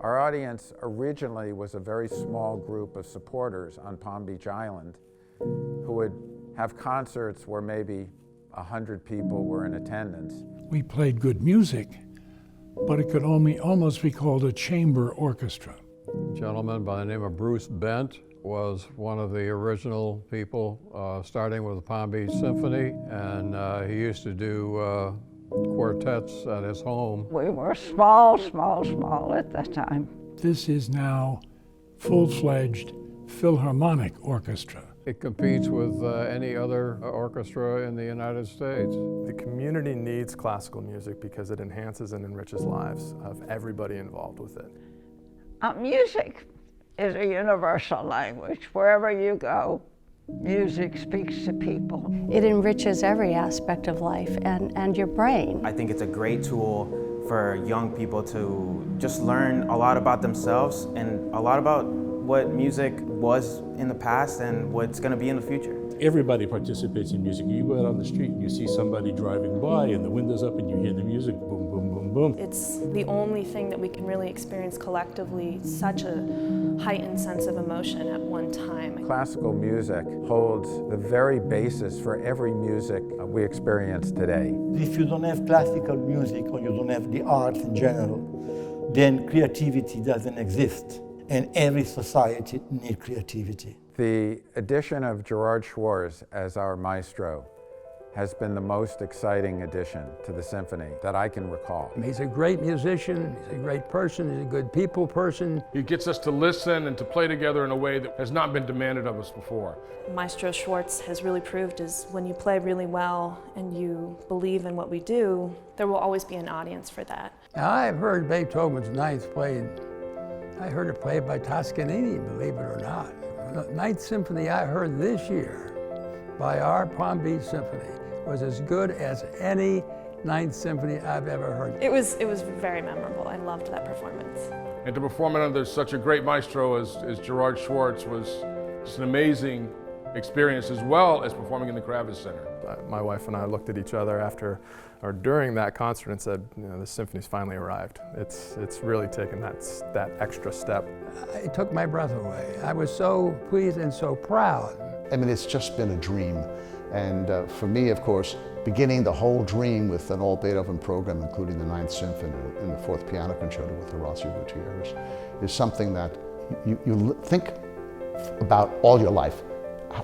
Our audience originally was a very small group of supporters on Palm Beach Island who would have concerts where maybe 100 people were in attendance. We played good music, but it could only almost be called a chamber orchestra. A gentleman by the name of Bruce Bent was one of the original people, starting with the Palm Beach Symphony, and he used to do quartets at his home. We were small at that time. This is now full-fledged Philharmonic Orchestra. It competes with any other orchestra in the United States. The community needs classical music because it enhances and enriches lives of everybody involved with it. Music is a universal language. Wherever you go, music speaks to people. It enriches every aspect of life and your brain. I think it's a great tool for young people to just learn a lot about themselves and a lot about what music was in the past and what's going to be in the future. Everybody participates in music. You go out on the street and you see somebody driving by and the window's up and you hear the music, boom, boom, boom, boom. It's the only thing that we can really experience collectively, such a heightened sense of emotion at one time. Classical music holds the very basis for every music we experience today. If you don't have classical music or you don't have the arts in general, then creativity doesn't exist. And every society needs creativity. The addition of Gerard Schwarz as our maestro has been the most exciting addition to the symphony that I can recall. He's a great musician, he's a great person, he's a good people person. He gets us to listen and to play together in a way that has not been demanded of us before. Maestro Schwarz has really proved is when you play really well and you believe in what we do, there will always be an audience for that. Now, I've heard Beethoven's Ninth played. I heard it played by Toscanini, believe it or not. The Ninth Symphony I heard this year by our Palm Beach Symphony was as good as any Ninth Symphony I've ever heard. It was very memorable. I loved that performance. And to perform it under such a great maestro as Gerard Schwarz was just an amazing experience, as well as performing in the Kravis Center. My wife and I looked at each other after or during that concert and said, you know, the symphony's finally arrived. It's really taken that extra step. It took my breath away. I was so pleased and so proud. I mean, it's just been a dream. And for me, of course, beginning the whole dream with an all Beethoven program, including the Ninth Symphony and the Fourth Piano Concerto with Horacio Gutierrez, is something that you think about all your life.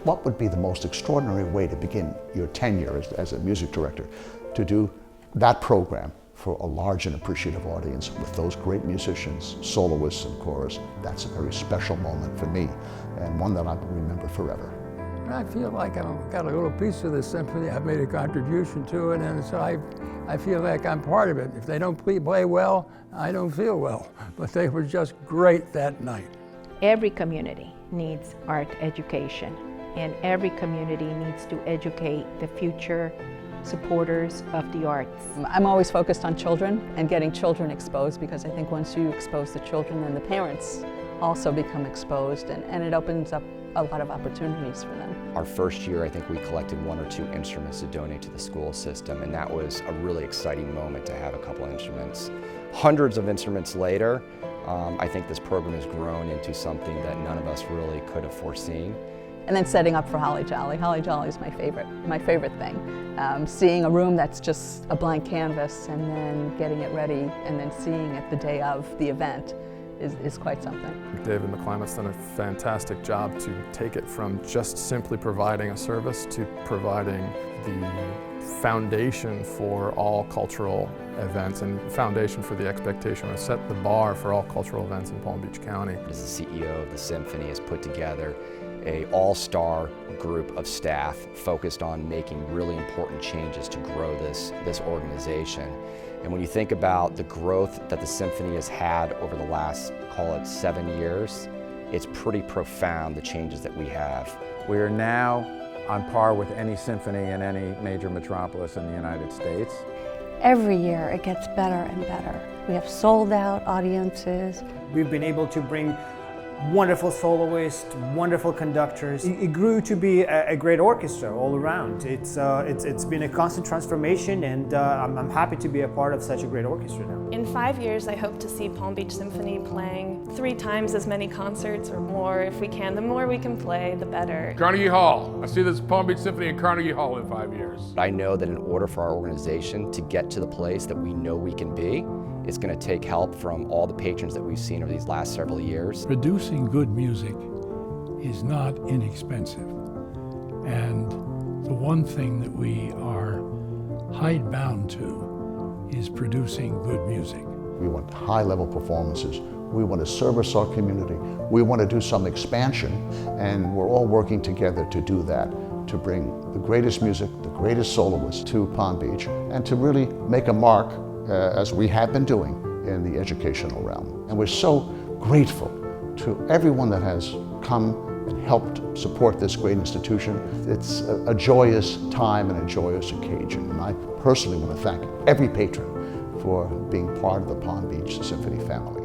What would be the most extraordinary way to begin your tenure as a music director? To do that program for a large and appreciative audience with those great musicians, soloists and chorus. That's a very special moment for me and one that I will remember forever. I feel like I've got a little piece of the symphony. I've made a contribution to it, and so I feel like I'm part of it. If they don't play well, I don't feel well. But they were just great that night. Every community needs art education, and every community needs to educate the future supporters of the arts. I'm always focused on children and getting children exposed, because I think once you expose the children, then the parents also become exposed, and it opens up a lot of opportunities for them. Our first year, I think we collected 1 or 2 instruments to donate to the school system, and that was a really exciting moment to have a couple instruments. Hundreds of instruments later, I think this program has grown into something that none of us really could have foreseen. And then setting up for Holly Jolly. Holly Jolly is my favorite thing. Seeing a room that's just a blank canvas and then getting it ready and then seeing it the day of the event is quite something. David McClimate's done a fantastic job to take it from just simply providing a service to providing the foundation for all cultural events and foundation for the expectation, or set the bar for all cultural events in Palm Beach County. As the CEO of the Symphony has put together an all-star group of staff focused on making really important changes to grow this organization. And when you think about the growth that the Symphony has had over the last, call it 7 years, it's pretty profound, the changes that we have. We are now on par with any symphony in any major metropolis in the United States. Every year it gets better and better. We have sold out audiences. We've been able to bring wonderful soloists, wonderful conductors. It grew to be a great orchestra all around. It's been a constant transformation, and I'm happy to be a part of such a great orchestra now. In 5 years, I hope to see Palm Beach Symphony playing 3 times as many concerts or more if we can. The more we can play, the better. Carnegie Hall. I see this Palm Beach Symphony in Carnegie Hall in 5 years. I know that in order for our organization to get to the place that we know we can be, it's going to take help from all the patrons that we've seen over these last several years. Producing good music is not inexpensive. And the one thing that we are hidebound to is producing good music. We want high-level performances. We want to service our community. We want to do some expansion, and we're all working together to do that, to bring the greatest music, the greatest soloists to Palm Beach, and to really make a mark as we have been doing in the educational realm. And we're so grateful to everyone that has come and helped support this great institution. It's a joyous time and a joyous occasion. And I personally want to thank every patron for being part of the Palm Beach Symphony family.